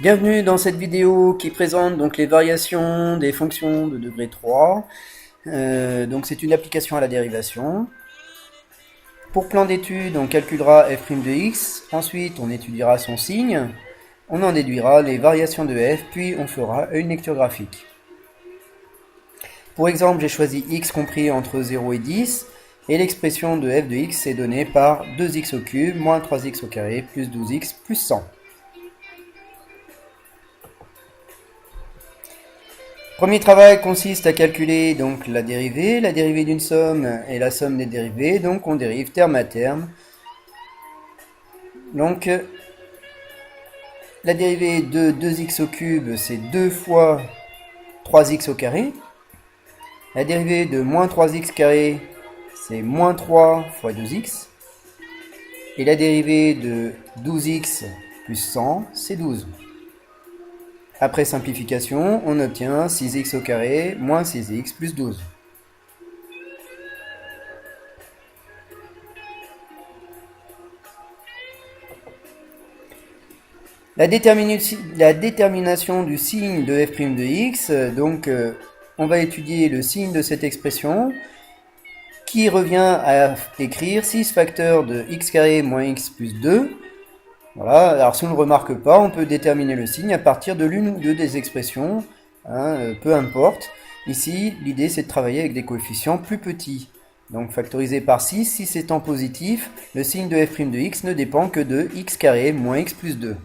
Bienvenue dans cette vidéo qui présente donc les variations des fonctions de degré 3. Donc c'est une application à la dérivation. Pour plan d'étude, on calculera f' de x, ensuite on étudiera son signe, on en déduira les variations de f, puis on fera une lecture graphique. Pour exemple, j'ai choisi x compris entre 0 et 10, et l'expression de f de x est donnée par 2x au cube moins 3x au carré plus 12x plus 100. Premier travail consiste à calculer donc la dérivée d'une somme est la somme des dérivées, donc on dérive terme à terme. Donc la dérivée de 2x au cube c'est 2 fois 3x au carré. La dérivée de moins 3x carré c'est moins 3 fois 2x. Et la dérivée de 12x plus 100 c'est 12. Après simplification, on obtient 6x au carré moins 6x plus 12. La détermination du signe de f' de x, donc on va étudier le signe de cette expression qui revient à écrire 6 facteurs de x carré moins x plus 2. Voilà, alors si on ne le remarque pas, on peut déterminer le signe à partir de l'une ou deux des expressions, peu importe. Ici, l'idée c'est de travailler avec des coefficients plus petits. Donc factorisé par 6, 6 étant positif, le signe de f' de x ne dépend que de x carré moins x plus 2.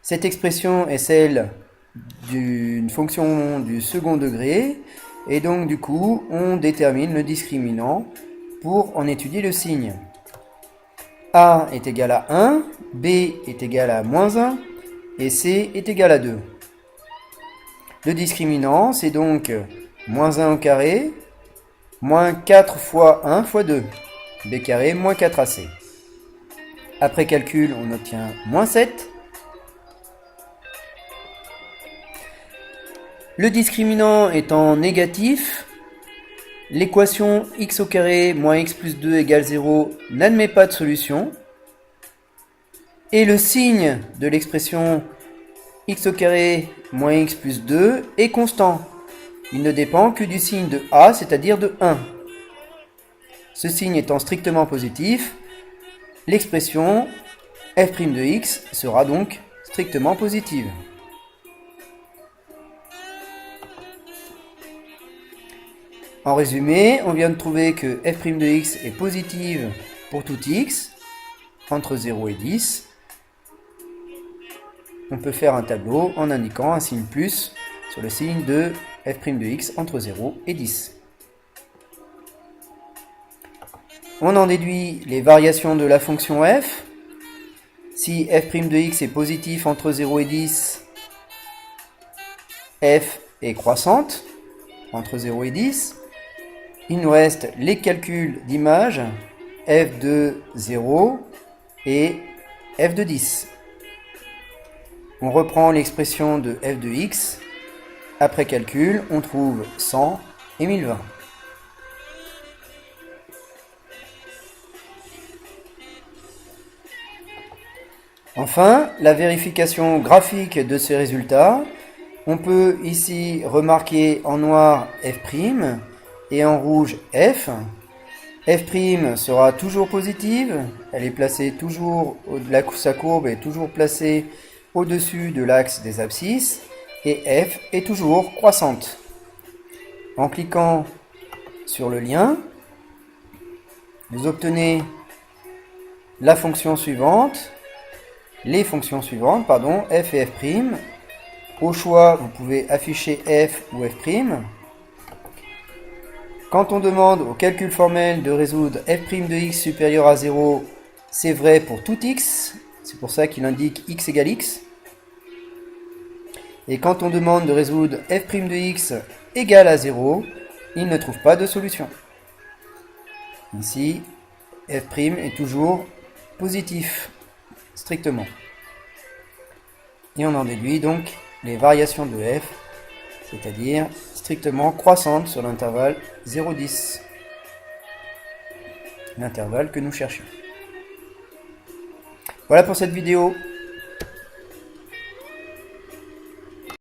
Cette expression est celle d'une fonction du second degré, et donc du coup, on détermine le discriminant pour en étudier le signe. A est égal à 1, B est égal à moins 1, et C est égal à 2. Le discriminant, c'est donc moins 1 au carré, moins 4 fois 1 fois 2, B carré moins 4AC. Après calcul, on obtient moins 7. Le discriminant étant négatif, l'équation x au carré moins x plus 2 égale 0 n'admet pas de solution. Et le signe de l'expression x au carré moins x plus 2 est constant. Il ne dépend que du signe de a, c'est-à-dire de 1. Ce signe étant strictement positif, l'expression f' de x sera donc strictement positive. En résumé, on vient de trouver que f' de x est positive pour tout x, entre 0 et 10. On peut faire un tableau en indiquant un signe plus sur le signe de f' de x entre 0 et 10. On en déduit les variations de la fonction f. Si f' de x est positif entre 0 et 10, f est croissante entre 0 et 10. Il nous reste les calculs d'image f de 0 et f de 10. On reprend l'expression de f de x. Après calcul, on trouve 100 et 1020. Enfin, la vérification graphique de ces résultats. On peut ici remarquer en noir f' et en rouge f. F' sera toujours positive, elle est placée toujours, sa courbe est toujours placée au-dessus de l'axe des abscisses, et f est toujours croissante. En cliquant sur le lien, vous obtenez la fonction suivante, les fonctions suivantes, f et f'. Au choix, vous pouvez afficher f ou f'. Quand on demande au calcul formel de résoudre f' de x supérieur à 0, c'est vrai pour tout x, c'est pour ça qu'il indique x égale x. Et quand on demande de résoudre f' de x égale à 0, il ne trouve pas de solution. Ici, f' est toujours positif, strictement. Et on en déduit donc les variations de f, c'est-à-dire strictement croissante sur l'intervalle 0,10, l'intervalle que nous cherchions. Voilà pour cette vidéo.